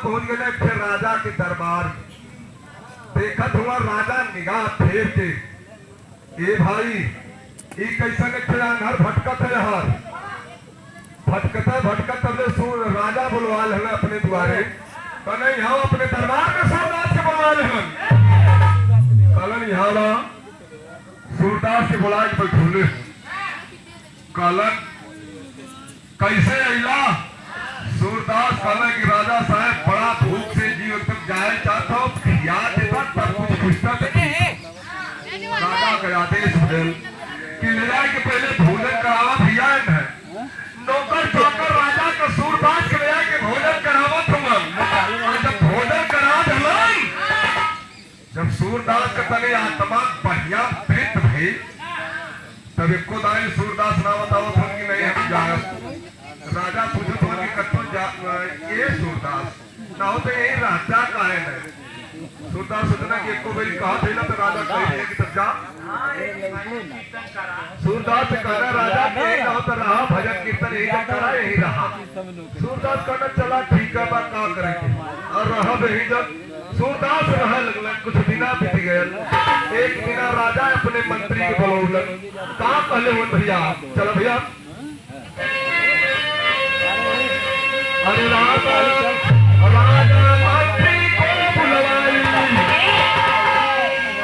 पहुंच गए फिर राजा के दरबार। देखत हुआ राजा निगाह फेर के, ए भाई ये कैसा घर भटकत है यार, भटकता भटकत राजा बुलवा ले अपने द्वारे। नहीं यहाँ अपने दरबार में सूरदास के बुलवा ले कलन यहाँ सूरदास के बुला के बैठूले। कलन कैसे अला? सूरदास कहला कि राजा साहब बड़ा भूख से जीवन तक जाए चाहता हूँ, याद देता तब कुछ पूछता था। राजा के आदेश भेल कि ले जाए के पहले भोजन करावा भैया है। नौकर चौकर राजा का सूरदास के ले जाए के भोजन करावत हुआ। जब भोजन करा दिलन, जब सूरदास का तने आत्मा बढ़िया प्रीत भई, तब एको दाई सूरदास ना बतावत हम कि नहीं हम जाए। राजा पूछत हो कि कत्तो ये सूरदास ना हो तो यही राजा का है। सूरदास सोचना कि एको बेरी कहा थे ना तो राजा कह दिया कि तब जा। सूरदास से कहना राजा के ना हो तो रहा भजन कीर्तन यही करा यही रहा। सूरदास कहना चला ठीक है बात का करेंगे और रहा यही। जब सूरदास रह लगल कुछ दिना बीत गए। एक दिना राजा अपने मंत्री के बोलौलन, कहा कहले हो भैया चलो भैया। अरे राजा मंत्री को बुलवाई,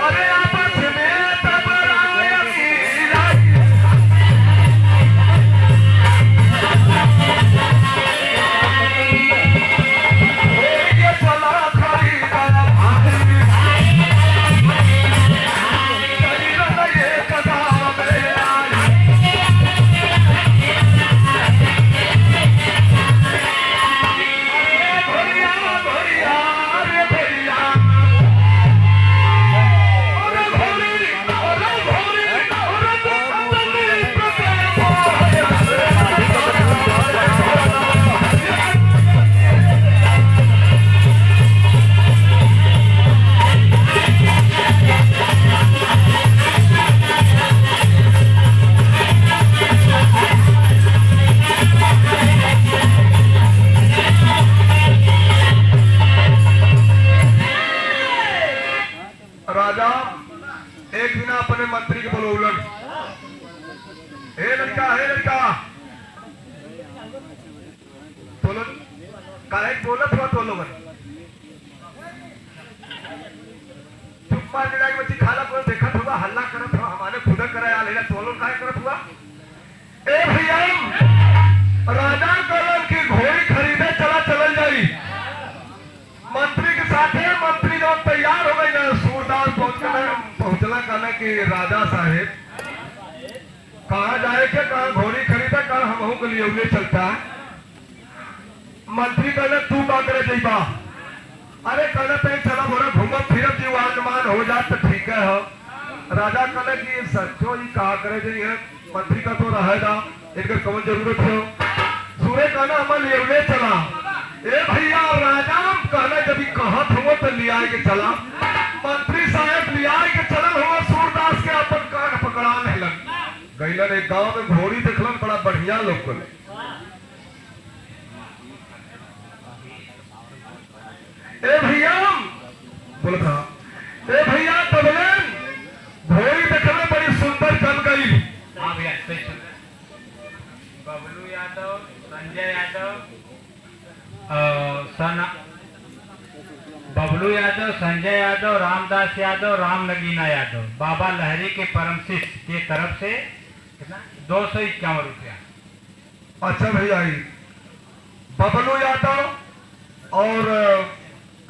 अरे आपस में तब राय चला खरीदा कि राजा साहेब कहाँ जाए के, कहाँ घोड़ी खरीदा, कहाँ हम के लिए चलता। मंत्री कहने तू का करे जइबा? अरे कहने पे चला बोला घूमत फिरत जीवान मान हो जात तो ठीक है। हो राजा कहने कि सचो ही कहा करे जाइए, मंत्री का तो रहेगा इनका कौन जरूरत हो। सूर्य कहना हम ले चला। ए भैया राजा कहना जब कहत हो तो लिया के चला। मंत्री साहब लिया के चलल हुआ, सूरदास के अपन कान पकड़ा नहीं गईलन। एक गांव में घोड़ी देखलन बड़ा बढ़िया लोग को। ए भैया बोला था, ए भैया तबलन घोड़ी देखने बड़ी सुंदर चल गई। हाँ भैया सही सुन रहे। बबलू यादव, संजय यादव, बबलू यादव, संजय यादव, रामदास यादव, राम नगीना यादव, बाबा लहरी के परम शिष्य की तरफ से कितना 251 रुपया। अच्छा भैया बबलू यादव और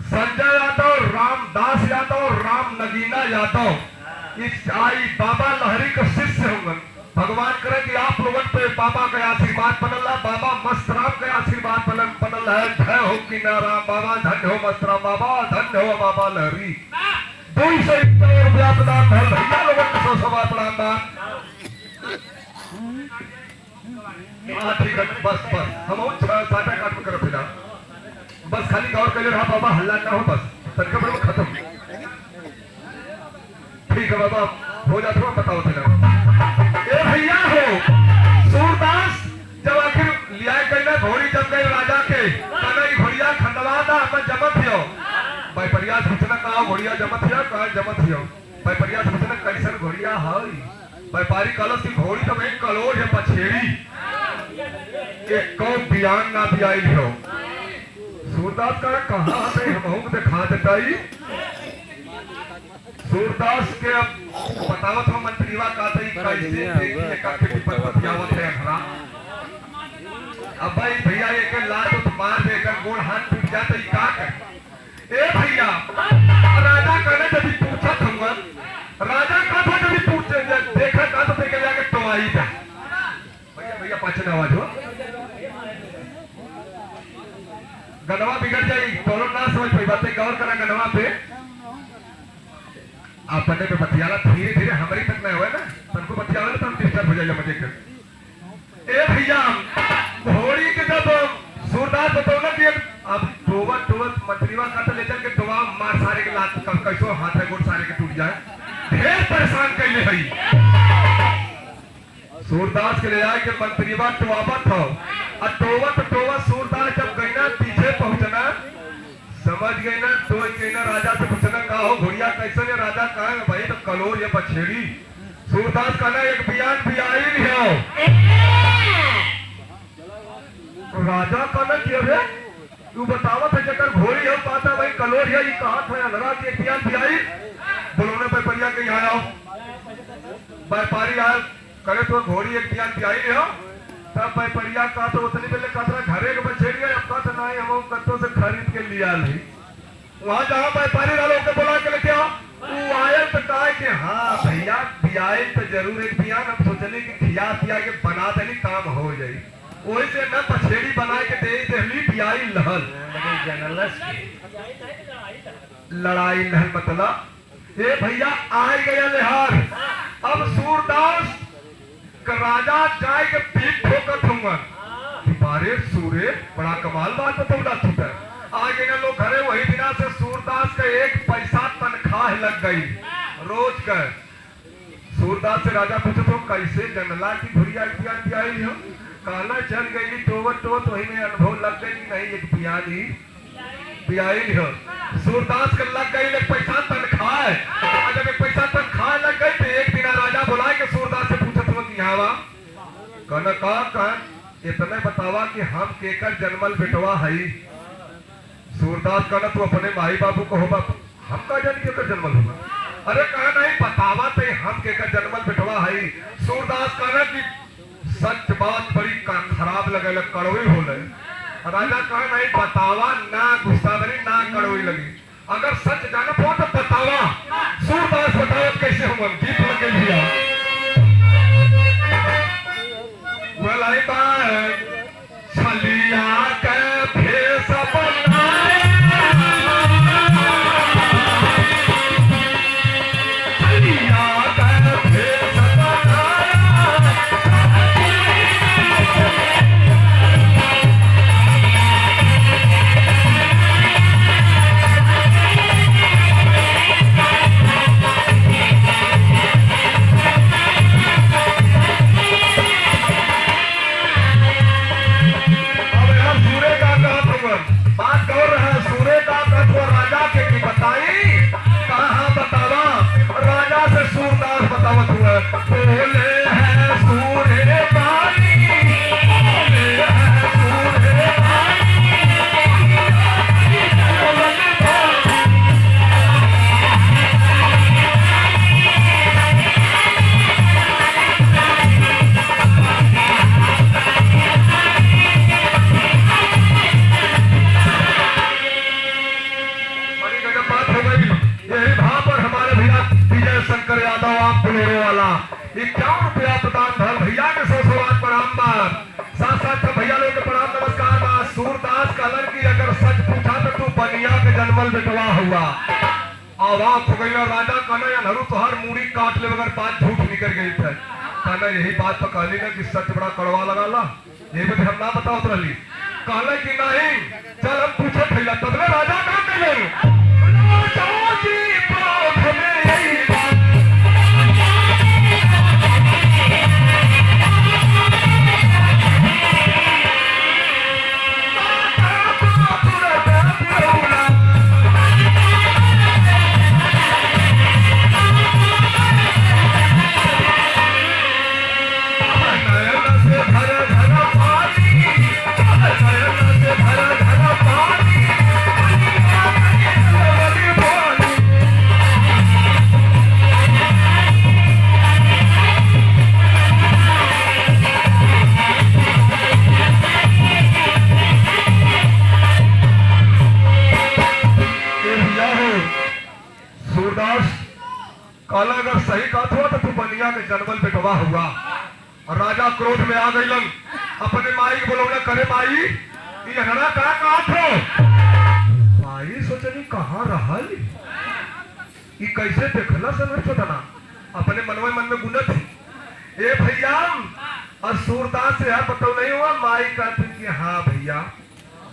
संजय यादव, रामदास यादव, राम नगीना यादव इस आई बाबा लहरी का शिष्य होंगे। भगवान करे कि आप लोगों पे बाबा का आशीर्वाद बनल है, बाबा मस्तराम का आशीर्वाद बनल है। जय हो कि नाराम बाबा, धन्य हो मस्तराम बाबा, धन्य हो बाबा लहरी। 251 रुपया प्रदान है भैया लोगों को 100 प्रदान। हाँ ठीक है, बस हम 6-7 काट में करो फिर बस खाली गौर कर रहा बाबा, हल्ला ना हो बस तनके पर खत्म। ठीक है बाबा हो जाता हो, बताओ फिर। ए भैया हो सूरदास जब आखिर लिया गई घोड़ी जम गई राजा के कहना घोड़िया खंडवा दा मैं जमत हियो। भाई परिया से पूछना कहा घोड़िया जमत हियो, कहा जमत हियो। भाई परिया से पूछना कैसन घोड़िया है। व्यापारी कलश की घोड़ी तो मैं कलोड़ है पछेड़ी एक कौन बयान ना भी आई हो। सूरदास का कहा हम दिखा देता ही। सूरदास के अब बतावत हो मंत्रीवा का कैसे अब भाई भैया एक लात तो मार देकर गोड़ हाथ टूट जाता ही का कर। ए भैया राजा कहने जब पूछा था राजा का था जब पूछे देखा था तो देखे जाके तो आई था भैया भैया पाचन आवाज हो गनवा बिगड़ जाएगी तो ना समझ पाई बातें गौर करा गनवा पे आप पढ़ने पे बतियाला धीरे धीरे हमारी तक नहीं हुआ ना सबको बतियाला तो हम डिस्टर्ब हो जाएगा मजे कर। ए भैया घोड़ी के जब सूरदास बतौला कि अब टोवत मंत्रीवा का ले चल के दुआ मार सारे के लात कैसो हाथ है गोड़ सारे के टूट जाए ढेर परेशान कैले भई। सूरदास के ले जाए के मंत्रीवा टोवावत हो और टोवत सूरदास जब गईना पीछे पहुंचना समझ गई ना तो कहना राजा से पूछना कहा हो घोड़िया कैसे ने राजा कहा भाई तो कलोर या पछेड़ी। सूरदास कहना एक बयान भी आई नहीं हो। तो राजा कहना कि अरे तू बतावत है जकर घोड़ी हो पाता भाई कलोर या ये कहा था लड़ा कि एक बयान भी आई बोलोने पे परिया के यहाँ आओ। व्यापारी आए करे तो घोड़ी एक बयान भी आई नहीं हो तब भाई परिया का तो उतनी पहले कतरा घरे के बछेड़ी है अब तो नहीं हम कत्तों से खरीद के लिया नहीं वहां जहां व्यापारी वालों को बुला के लेके आओ वो आयल तो कहा कि हाँ भैया बियाए तो जरूर एक बियान हम सोचने की खिया पिया के बना देनी काम हो जाए वही से न पछेड़ी बना के दे देली बियाई लहल लड़ाई लहल मतलब ये भैया आ गया लिहार। अब सूरदास राजा जाए के पीठ ठोकर दूंगा बारे सूर्य बड़ा कमाल बात बतौला छूटा आगे ना लोग घरे वही दिना से सूरदास का 1 पैसा तनख्वाह लग गई रोज का। सूरदास से राजा पूछे तो कैसे जनला की घुड़िया आई हो कहना चल गई टोवत वही में अनुभव लग गई नहीं एक पियानी पियाई हो। सूरदास का लग गई 1 पैसा तनख्वाह जब 1 पैसा तनख्वाह लग गई तो एक दिन राजा बुलाए के सूरदास से कहना इतने बतावा कि हम केकर जन्मल बेटवा है। सूरदास कहना तू अपने माई बाबू को होगा हम का जान केकर जन्मल होगा। अरे कहा नहीं बतावा तो हम केकर जन्मल बेटवा है। सूरदास कहना कि सच बात बड़ी खराब लगे कड़वी हो राजा कहा नहीं बतावा ना गुस्सा बनी ना कड़वी लगी अगर सच जाना हो तो बतावा। सूरदास बतावा कैसे होगा गीत लगे दिया well I back छलिया के भेष बनाए छलिया के भेष बनाए ₹51 प्रदान भल भैया के सौ सवार प्रणाम बा। साथ साथ सब भैया लोग के प्रणाम नमस्कार बा। सूरदास कहलन की अगर सच पूछा तो तू बनिया के जन्मल बेटवा हुआ। आवाज हो गई राजा कहना या नरू तोहर मूड़ी काट ले मगर बात झूठ निकल गई थे। कहना यही बात तो कहली ना कि सच बड़ा कड़वा लगाला, ये भी हम ना बताओ रही। कहला कि नहीं चल हम पूछे भैया तबले राजा का कहे काला अगर सही बात हुआ तो तू बनिया के जन्मल बेटवा हुआ। और राजा क्रोध में आ गई अपने माई को बोलौना करे माई ये हरा का काट हो। माई सोचनी कहाँ रहल ये कैसे देखला समझ छोटना अपने मनवे मन में गुनत ए भैया और सूरदास से बताओ नहीं हुआ। माई कहती कि हाँ भैया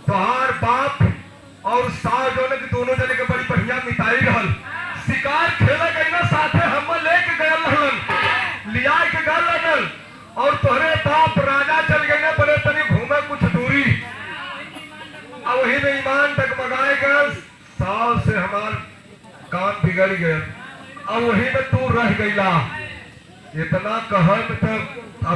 तोहार बाप और सास जो ने दोनों जने के बड़ी बढ़िया मिताई रहल। शिकार खेले गई ना साथे हम लेके गए रहलन लिया के गए लगल और तोहरे बाप राजा चल गए ना बड़े तनी घूमे कुछ दूरी और वही में ईमान डगमगाए गए। सास से हमार काम बिगड़ गए और वही में तू रह गईला। इतना कहत तक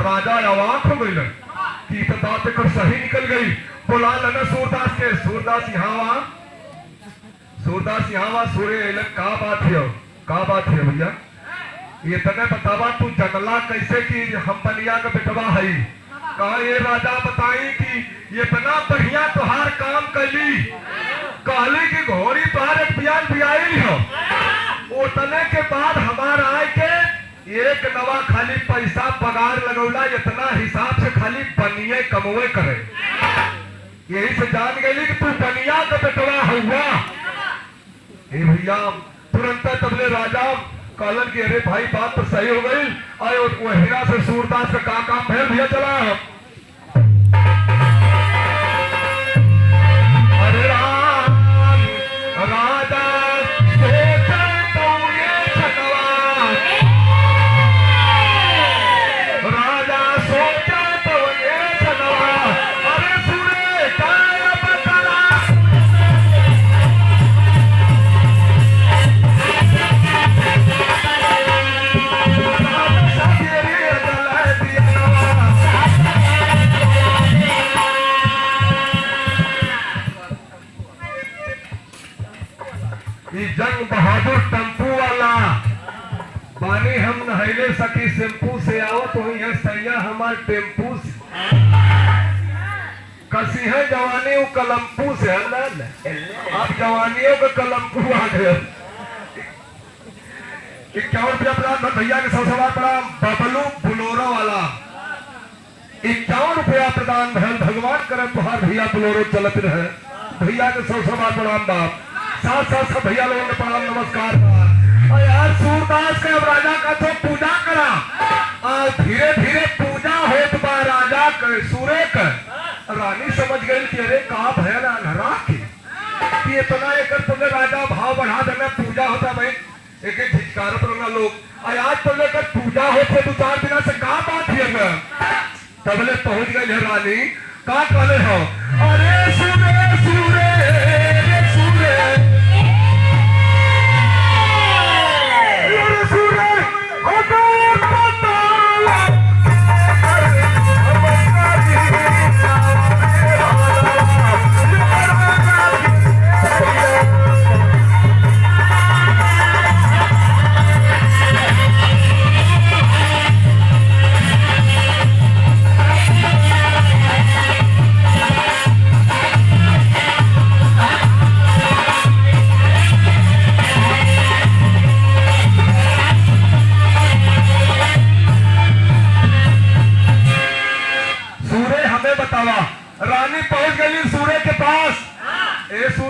राजा अवाक हो गई कि तो बात कर सही निकल गई। बोला लना सूरदास के सूरदास यहाँ सूरदास यहाँ सूर्य का बात है भैया ये तने बतावा तू जनला कैसे कि हम बनिया का बेटवा है। कहा ये राजा बताई कि ये इतना बढ़िया तुहार काम कैली कहली कि घोड़ी तुहार एक बियान बियाई हो उतने के बाद हमार आए के एक नवा खाली पैसा पगार लगौला इतना हिसाब से खाली बनिए कमवे करे। यही से जान गई कि तू बनिया का बेटवा हुआ। ए भैया तुरंत तबले राजा कहलन कि अरे भाई बात तो सही हो गई और वो हीरा से सूरदास का काम है भैया चला। अरे राम राजा राजा सोचा तो ये छनवा अरे सूर्य काय बतला जंग बहादुर टेम्पू वाला पानी हम नहले सकी शैम्पू से आवत हुई है सैया हमार टेम्पू से कसी है जवानी वो कलम्पू से अब जवानियों का कलम्पू आ गए। ₹51 प्रदान भैया के सौ सवार प्रणाम। बबलू बुलोरो वाला ₹51 प्रदान भैल भगवान करे तुहार भैया बुलोरो चलत रहे भैया के सौ सवार प्रणाम बाप। साथ साथ सब भैया लोगों ने प्रणाम नमस्कार और यार सूरदास के राजा का तो पूजा करा और धीरे धीरे पूजा होत बा राजा के सूर्य के रानी समझ गई कि अरे कहा भैया अंधरा की इतना एक तुमने राजा भाव बढ़ा देना पूजा होता भाई एक एक झिझकारत रहना लोग और आज तो लेकर पूजा होते 2-4 दिना से कहा बात है तबले पहुंच गई है रानी कहा कहले हो अरे सूर्य सूर्य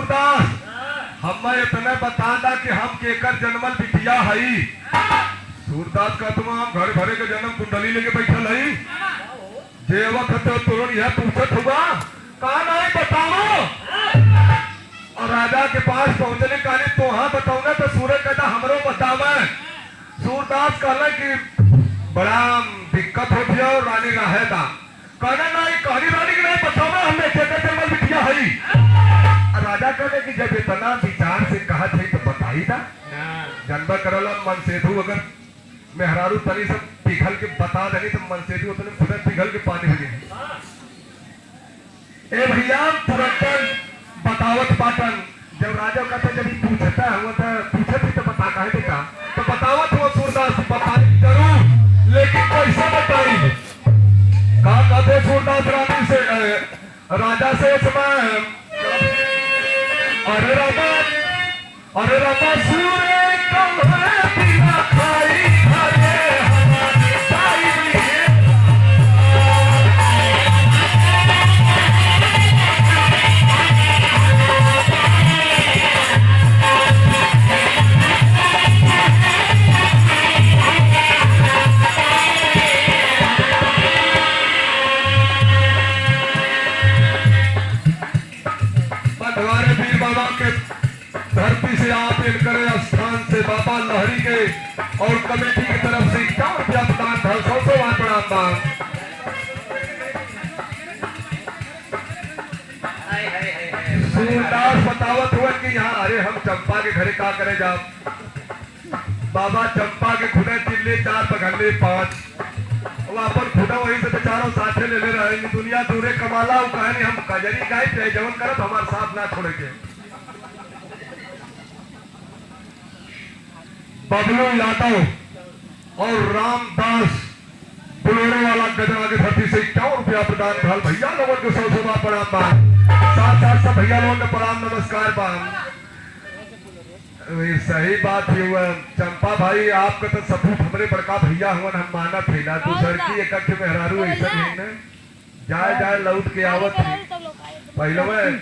सूरदास हमें इतना बता दा कि हम केकर जन्मल बिटिया हई। सूरदास का तुम हम घर भरे के जन्म कुंडली लेके बैठल हई जे वक्त तो तुरंत यह पूछत हुआ कहा नहीं बताओ। और राजा के पास पहुंचने का नहीं तो हाँ बताऊ ना तो सूरज कहता हमरो बतावे। सूरदास कहला कि बड़ा दिक्कत होती है और रानी रहेगा कहना नहीं कहनी रानी की नहीं बताओ हमें केकर जन्मल बिटिया हई। राजा कहले कि जब इतना विचार से कहा थे तो बताई था जानवर करला मन सेधु अगर मेहरारू तनी सब पिघल के बता देनी तो मन सेधु उतने खुद पिघल के पानी हो जाए। ए भैया तुरंत बतावत पाटन जब राजा कहता जब पूछता हुआ था पूछत ही तो बता कहे बेटा तो बतावत हुआ सूरदास बताई जरूर लेकिन कैसा बताई कहा कहते सूरदास रानी से राजा से समय अरे रामा सूर्य कमरे बिना खाई खाए हमारी साई बंधवारे वीर बाबा के धरती से आप इनकरे स्थान से बाबा लहरी के और कमेटी की तरफ से क्या व्यापदान था 100 वार प्रणाम। सूरदास बतावत हुआ कि यहाँ अरे हम चंपा के घरे का करे जा बाबा चंपा के खुदे चिल्ले 4 पगले 5 अपन खुदा वही से बेचारों साथे ले ले रहे दुनिया दूरे कमाला कहानी हम कजरी गाय पे जवन करत हमारे साथ ना छोड़े के। बबलू यादव और रामदास बुलोरे वाला गजरा के धरती से 51 रुपया प्रदान भल भैया लोगों के 100 बार प्रणाम बा साथ साथ सब भैया लोगों के प्रणाम नमस्कार बा। सही बात है हुआ चंपा भाई आपका तो सपूत हमरे बड़का भैया हुआ हम मानत है ना दूसर की एक मेहरारू ऐसा नहीं ना जाए जाए लौट के आवत है पहले में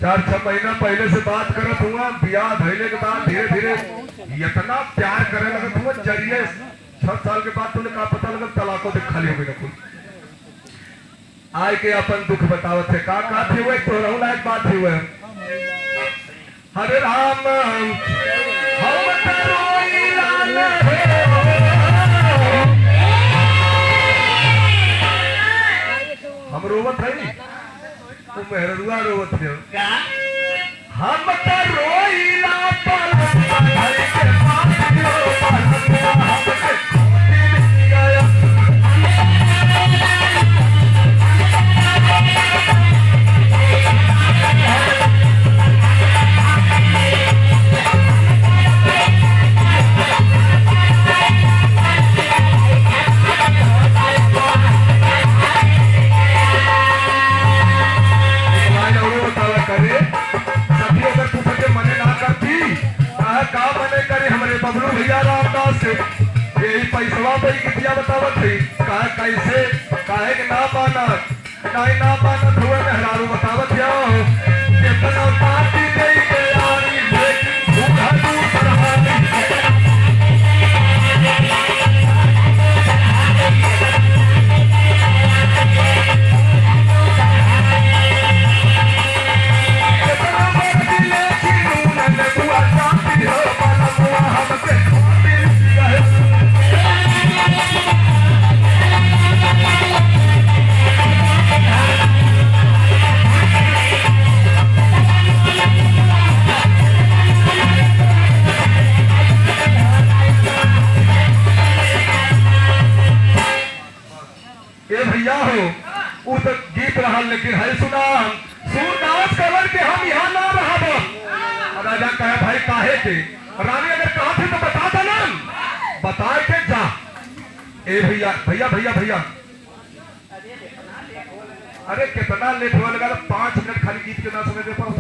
4-6 महीना पहले से बात करत हुआ ब्याह धैले के बाद धीरे धीरे इतना प्यार करे लगत हुआ जरिए 6 साल के बाद तुमने का पता लगल तलाकों से खाली हो गई आय के अपन दुख बतावत है का थे हुए तो रहू लायक बात हुए हरे राम हम रोवत है तो मेहरुआ रोवत है हम तो रोईला पर के पास बबलू भैया रामदास से यही पैसवा पे कितिया बतावत है कहा कैसे काहे के ना पाना नहीं ना पाना हुए मेहरारू बतावत जाओ कितना पार्टी दे के यारी लेकिन भूखा दूर रहानी कितना मर्जी लेकिन उन्हें बुआ चाहती हो माना बुआ हमसे भैया हो वो तो गीत रहा लेकिन है सुना सूरदास कवर के हम यहाँ ना रहा राजा कहे भाई काहे के रानी अगर कहा थे तो बता देना बताए के जा ए भैया भैया भैया भैया अरे कितना लेट हुआ लगा 5 मिनट खाली गीत के ना सुने दे पाओ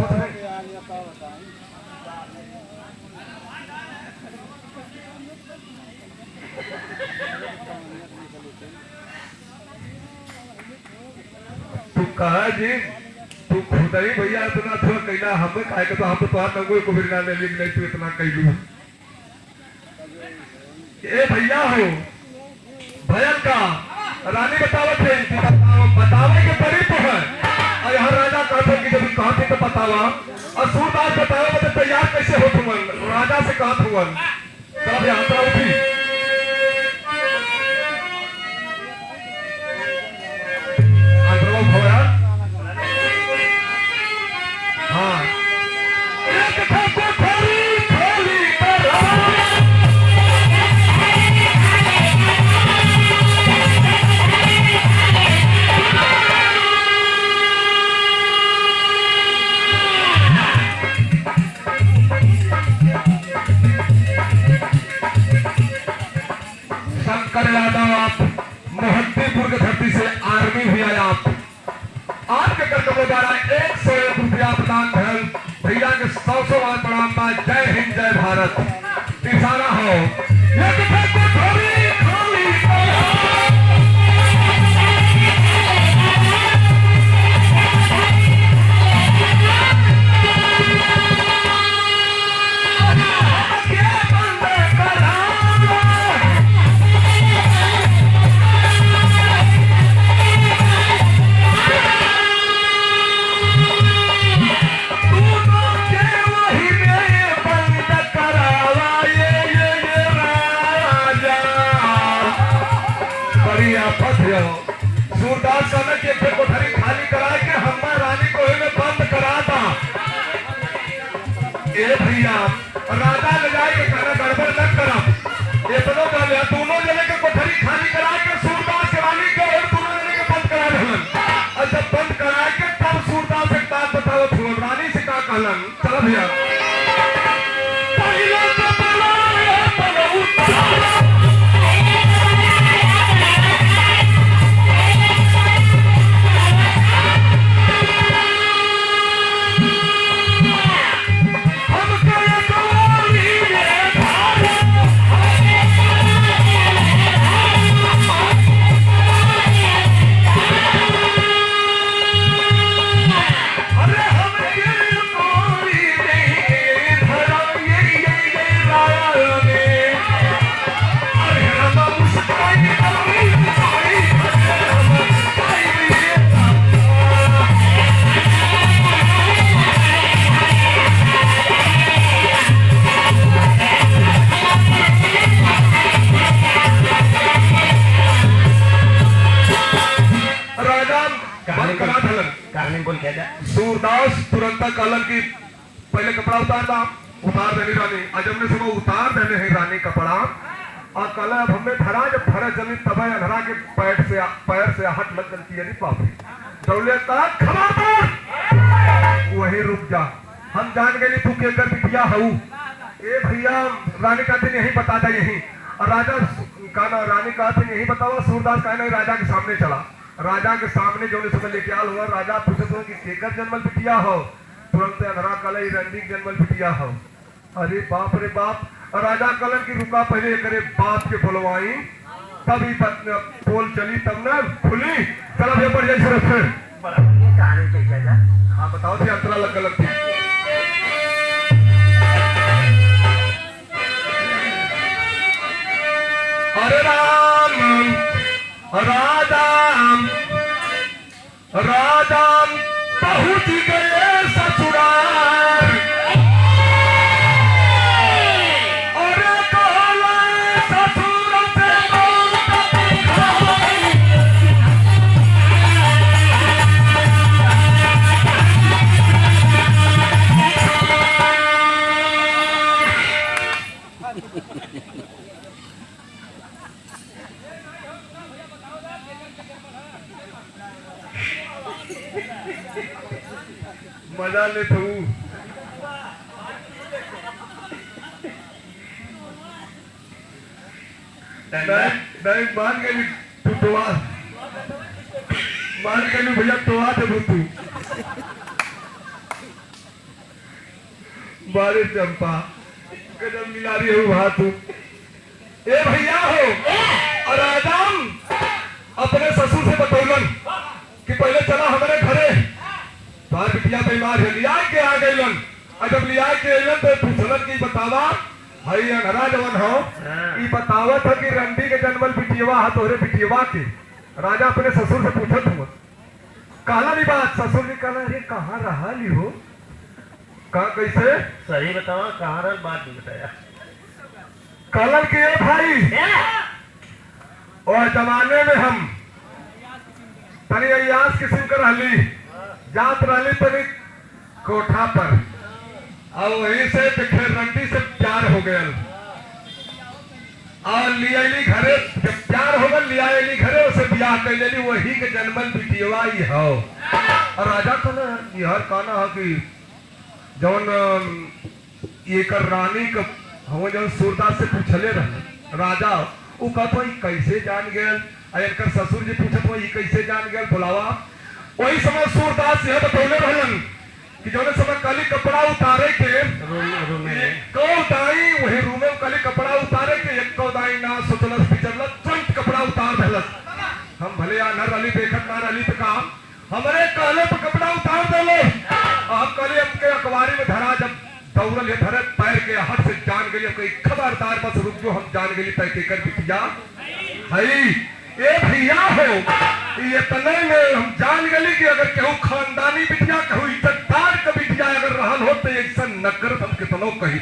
तू कहा जी तू खुद नहीं भैया इतना थोड़ा कहना हमें काहे के तो हम तो तोहार नंगो को बिना ले लिख नहीं तू इतना कहलू। ए भैया हो भयन का रानी बतावत है कि बतावे के पड़ी तो है और यहाँ राजा कहते कि जब कहा थे तो बतावा और सूरदास बतावे तो तैयार कैसे हो तुम राजा से कहा तुम तब यात्रा उठी। हाँ एक शंकर यादव आप मोहद्दीपुर की धरती से आर्मी भी आया आपके कर्तव्य द्वारा 101 रुपया प्रदान भेल भैया के 100 बार प्रणाम बा। जय हिंद जय भारत इशारा हो सूरदास कहना कि एक कोठरी खाली करा के हम्मा रानी को में बंद करा था। ए भैया राजा ले जाए के कहना गड़बड़ न करा इतनो कर लिया दोनों जने के कोठरी खाली करा के सूरदास के रानी के और दोनों जने के बंद करा देलन और जब बंद करा के तब सूरदास एक बात बताओ तुम रानी से का कहलन। चलो भैया पहले तो सूरदास तुरंत कहलन की पहले कपड़ा उतार देनी रानी अजम ने सुबह उतार देने है रानी कपड़ा और कल अब हमें धरा जब धरा जमी तब अंधरा के पैर से हट लग गलती है पापी दौले का खबरदार वही रुक जा हम जान गए तू के कर बिटिया हूँ। ए भैया रानी कहते यही बता दे यही और राजा कहना रानी कहते यही बताओ। सूरदास कहना राजा के सामने चला राजा के सामने जो सुबह लेके आल हुआ राजा पूछे तो कि केकर जन्मल बिटिया हो तुरंत अंधरा कल रंडी जन्मल बिटिया हो। अरे बाप रे बाप राजा कलन की रुका पहले करे बाप के बोलवाई तभी पोल चली तब ना खुली चला भैया बढ़ जाए कहानी कैसे जा हाँ बताओ थी अंतरा लग गलत थी। अरे राम राजाम राजाम पहुंच गए ससुराल अरे बोला ससुर से मजा ले तू नहीं मान गई तू टोआ मान गई भैया टोआ थे तू बारिश चंपा कदम मिला रही हो वहां तू ए भैया हो और आदम अपने ससुर से बतौलन कि पहले चला हमारे घरे तार बिटिया बीमार है लिया के आ गइलन। और जब लिया के अइलन तो पूछलन की बतावा हई अनहरा जवन हो ई बतावा था कि रंडी के जन्मल बिटियवा हा तोरे बिटियवा के। राजा अपने ससुर से पूछत हुआ कहला नहीं बात। ससुर जी कहला अरे कहाँ रहा ली हो कहा कैसे सही बताओ कहाँ रह बात नहीं बताया। कहलन कि ए भाई और जमाने में हम तनी अयास किस्म के रहली जात रहली तनी कोठा पर और वहीं से फिर रंडी से प्यार हो गया और लियाली घरे जब प्यार हो गया लियाली घरे उसे ब्याह कर लेली वही के जन्मल बिटियवा ही हो। और राजा कहना यह कहना है कि जौन ये कर रानी का हम जौन सूरदास से पूछले रहे राजा वो कहत हो कैसे जान गए अयर ससुर जी पूछत हो कैसे जान गए बुलावा। वही समय सूरदास यह बतौले रहलन कि जौन समय काली कपड़ा उतारे के दाई वही रूमे काली कपड़ा उतारे के एक दाई ना सोचलस पिचलस तुरंत कपड़ा उतार देलस। हम भले न रली देखत ना रली तो काम हमारे कहले पर कपड़ा उतार देलो। अब कहले हमके अखबारी में धरा जब दौड़ल ये धरे पैर के हाथ से जान गई कोई खबरदार बस रुक जो हम जान गई तय कर बिटिया हई ए भैया हो ये तने में हम जान गली कि अगर केहू खानदानी बिटिया केहू इज्जतदार का बिटिया अगर रहल हो तो ऐसा न कर हम कितनो कही